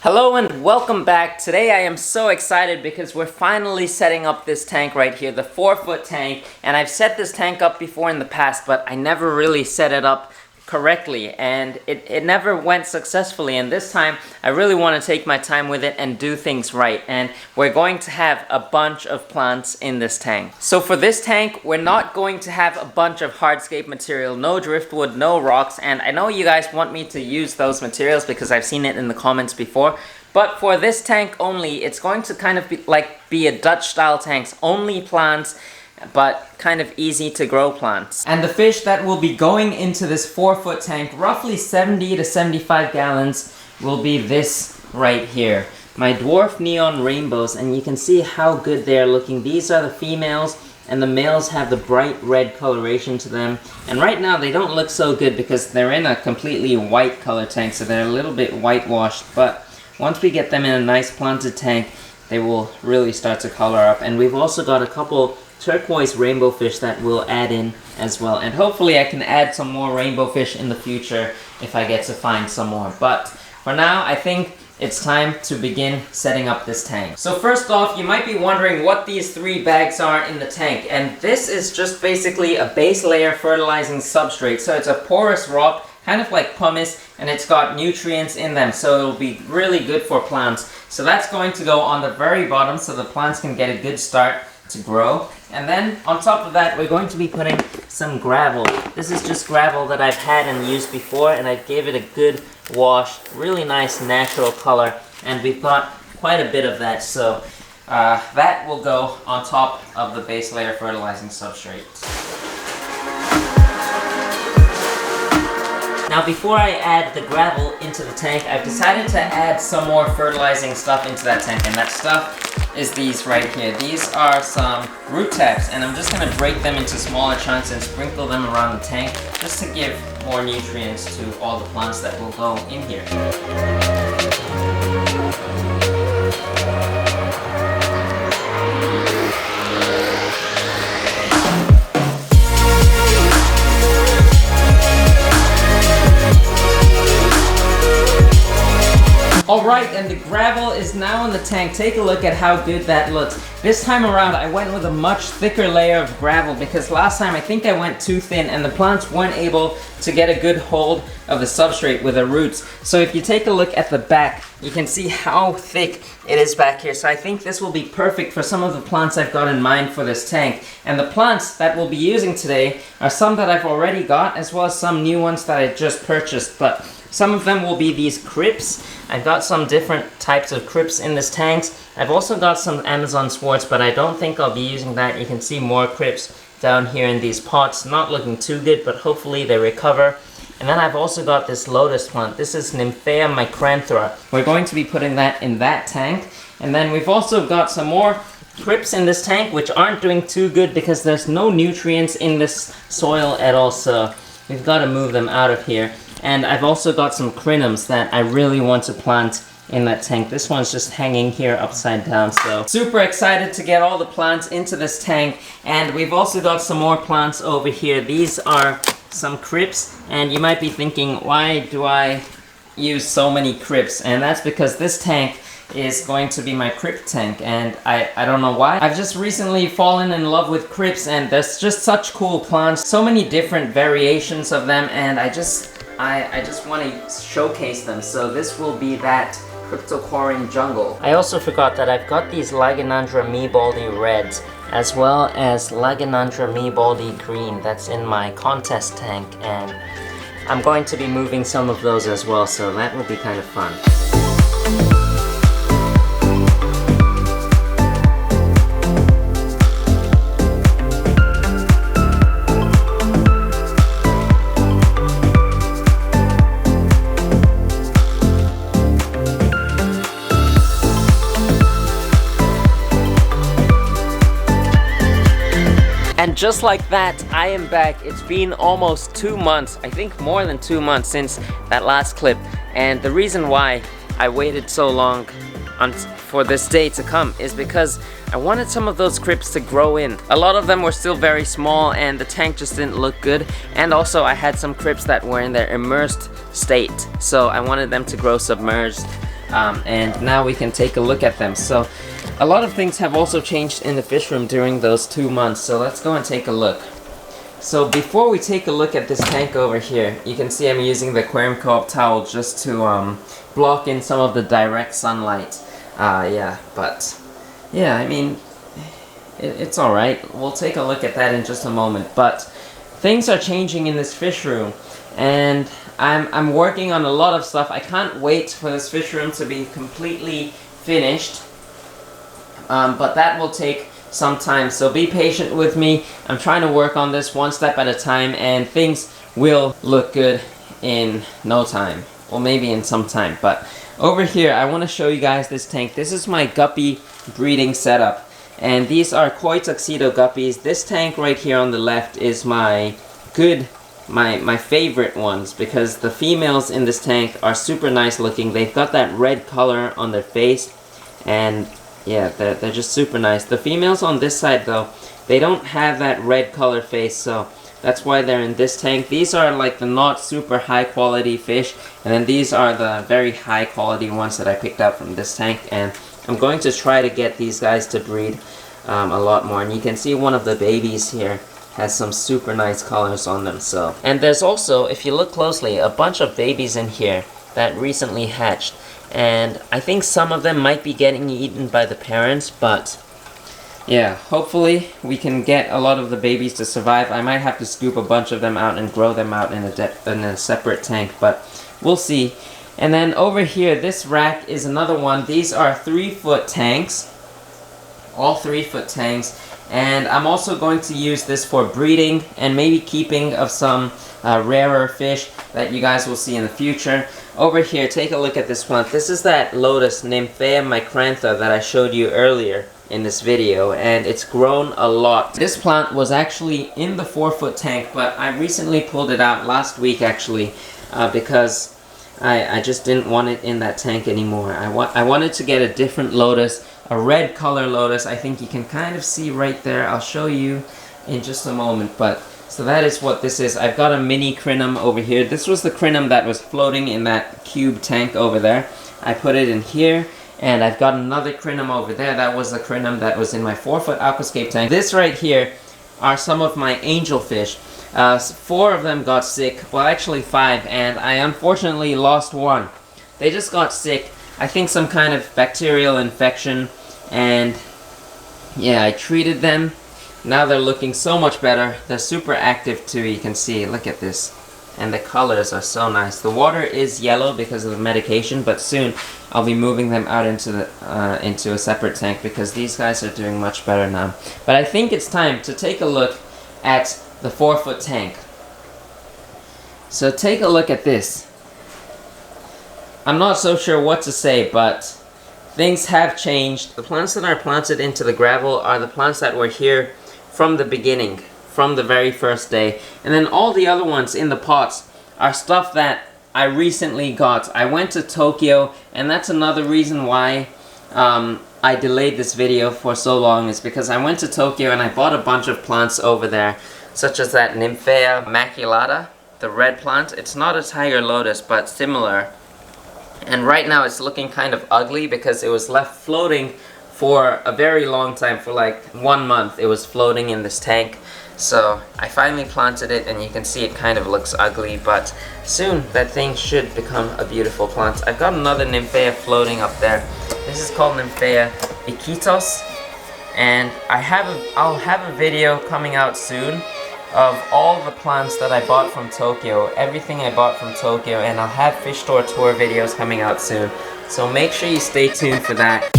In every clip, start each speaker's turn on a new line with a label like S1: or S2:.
S1: Hello and welcome back. Today I am so excited because we're finally setting up this tank right here, the 4-foot tank. And I've set this tank up before in the past, but I never really set it up correctly and it never went successfully, and this time I really want to take my time with it and do things right, and we're going to have a bunch of plants in this tank. So for this tank we're not going to have a bunch of hardscape material, no driftwood, no rocks, and I know you guys want me to use those materials because I've seen it in the comments before, but for this tank only it's going to kind of be a Dutch style tanks, only plants, but kind of easy to grow plants. And the fish that will be going into this 4-foot tank, roughly 70 to 75 gallons, will be this right here. My dwarf neon rainbows, and you can see how good they are looking. These are the females, and the males have the bright red coloration to them. And right now they don't look so good because they're in a completely white color tank, so they're a little bit whitewashed, but once we get them in a nice planted tank, they will really start to color up. And we've also got a couple turquoise rainbow fish that we'll add in as well, and hopefully I can add some more rainbow fish in the future if I get to find some more. But for now I think it's time to begin setting up this tank. So first off, you might be wondering what these 3 bags are in the tank, and this is just basically a base layer fertilizing substrate. So it's a porous rock, kind of like pumice, and it's got nutrients in them, so it'll be really good for plants. So that's going to go on the very bottom so the plants can get a good start to grow. And then on top of that we're going to be putting some gravel. This is just gravel that I've had and used before, and I gave it a good wash, really nice natural color, and we've got quite a bit of that, so that will go on top of the base layer fertilizing substrate. Now before I add the gravel into the tank, I've decided to add some more fertilizing stuff into that tank, and that stuff is these right here. These are some root taps, and I'm just going to break them into smaller chunks and sprinkle them around the tank just to give more nutrients to all the plants that will go in here. Alright, and the gravel is now in the tank. Take a look at how good that looks. This time around I went with a much thicker layer of gravel because last time I think I went too thin and the plants weren't able to get a good hold of the substrate with their roots. So if you take a look at the back, you can see how thick it is back here. So I think this will be perfect for some of the plants I've got in mind for this tank. And the plants that we'll be using today are some that I've already got, as well as some new ones that I just purchased. But some of them will be these Crips. I've got some different types of Crips in this tank. I've also got some Amazon Swartz, but I don't think I'll be using that. You can see more Crips down here in these pots. Not looking too good, but hopefully they recover. And then I've also got this lotus plant. This is 𝗯𝘂𝘀𝗀𝘀. We're going to be putting that in that tank. And then we've also got some more Crips in this tank, which aren't doing too good because there's no nutrients in this soil at all. So we've got to move them out of here. And I've also got some crinums that I really want to plant in that tank. This one's just hanging here upside down, so super excited to get all the plants into this tank. And we've also got some more plants over here. These are some Crips, and you might be thinking, why do I use so many Crips? And that's because this tank is going to be my Crypt tank, and I don't know why. I've just recently fallen in love with Crips, and there's just such cool plants, so many different variations of them, and I just want to showcase them. So this will be that CRYPTOCORYNE jungle. I also forgot that I've got these 𝗯𝘂𝘀𝗀𝘀𝘀 reds, as well as 𝗯𝘂𝘂𝘀𝘀𝘀𝘀 green that's in my contest tank, and I'm going to be moving some of those as well, so that will be kind of fun. And just like that, I am back. It's been almost 2 months, I think more than 2 months since that last clip. And the reason why I waited so long for this day to come is because I wanted some of those Crips to grow in. A lot of them were still very small and the tank just didn't look good. And also I had some Crips that were in their immersed state. So I wanted them to grow submerged. and now we can take a look at them. So a lot of things have also changed in the fish room during those 2 months, so let's go and take a look. So before we take a look at this tank over here, you can see I'm using the 𝗯𝘂𝗀𝗀𝗀𝗀 towel just to block in some of the direct sunlight. I mean, it's alright. We'll take a look at that in just a moment. But things are changing in this fish room, and I'm working on a lot of stuff. I can't wait for this fish room to be completely finished, but that will take some time, so be patient with me. I'm trying to work on this one step at a time, and things will look good in no time, or maybe in some time. But over here I want to show you guys this tank. This is my guppy breeding setup, and these are 𝗂𝘂𝘀𝗀𝘀 guppies. This tank right here on the left is my favorite ones, because the females in this tank are super nice looking. They've got that red color on their face, and yeah, they're just super nice. The females on this side though, they don't have that red color face, so that's why they're in this tank. These are like the not super high quality fish, and then these are the very high quality ones that I picked up from this tank, and I'm going to try to get these guys to breed a lot more. And you can see one of the babies here has some super nice colors on them. So, and there's also, if you look closely, a bunch of babies in here that recently hatched, and I think some of them might be getting eaten by the parents, but yeah, hopefully we can get a lot of the babies to survive. I might have to scoop a bunch of them out and grow them out in a separate tank, but we'll see. And then over here, this rack is another one. These are 3-foot tanks, all 3-foot tanks, and I'm also going to use this for breeding and maybe keeping of some rarer fish that you guys will see in the future. Over here, take a look at this plant. This is that lotus 𝗯𝘂𝘀𝗀𝘀𝗀 that I showed you earlier in this video, and it's grown a lot. This plant was actually in the 4-foot tank, but I recently pulled it out last week actually, because I just didn't want it in that tank anymore. I wanted to get a different lotus, a red color lotus. I think you can kind of see right there. I'll show you in just a moment, but so that is what this is. I've got a mini crinum over here. This was the crinum that was floating in that cube tank over there. I put it in here, and I've got another crinum over there. That was the crinum that was in my 4-foot aquascape tank. This right here are some of my angelfish. 4 of them got sick, well actually 5, and I unfortunately lost one. They just got sick, I think some kind of bacterial infection, and yeah, I treated them. Now they're looking so much better. They're super active too, you can see, look at this. And the colors are so nice. The water is yellow because of the medication, but soon I'll be moving them out into a separate tank, because these guys are doing much better now. But I think it's time to take a look at the 4-foot tank. So take a look at this. I'm not so sure what to say, but things have changed. The plants that are planted into the gravel are the plants that were here from the beginning, from the very first day. And then all the other ones in the pots are stuff that I recently got. I went to Tokyo, and that's another reason why I delayed this video for so long, is because I went to Tokyo and I bought a bunch of plants over there, such as that 𝗯𝘂𝗀𝗀𝗀𝗀, the red plant. It's not a tiger lotus, but similar. And right now it's looking kind of ugly because it was left floating for a very long time, for like 1 month. It was floating in this tank. So I finally planted it, and you can see it kind of looks ugly, but soon that thing should become a beautiful plant. I've got another nymphaea floating up there. This is called 𝗯𝘂𝗀𝗀𝗀𝗀, and I'll have a video coming out soon of all the plants that I bought from Tokyo, everything I bought from Tokyo, and I'll have fish store tour videos coming out soon. So make sure you stay tuned for that.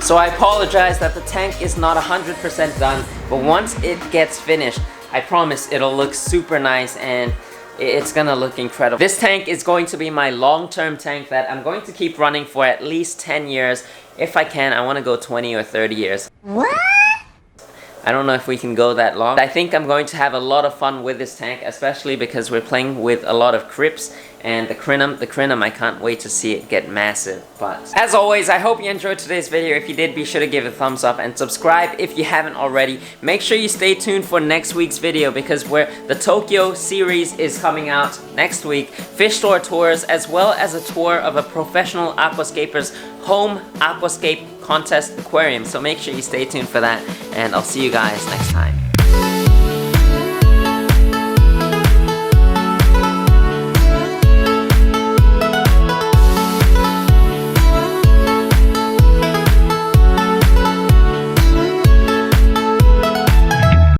S1: So I apologize that the tank is not 100% done, but once it gets finished, I promise it'll look super nice and it's gonna look incredible. This tank is going to be my long-term tank that I'm going to keep running for at least 10 years. if I can, I want to go 20 or 30 years. What? I don't know if we can go that long. I think I'm going to have a lot of fun with this tank, especially because we're playing with a lot of Crips and the crinum, I can't wait to see it get massive. But as always, I hope you enjoyed today's video. If you did, be sure to give it a thumbs up and subscribe if you haven't already. Make sure you stay tuned for next week's video because the Tokyo series is coming out next week. Fish store tours, as well as a tour of a professional aquascaper's home aquascape contest aquarium. So make sure you stay tuned for that, and I'll see you guys next time.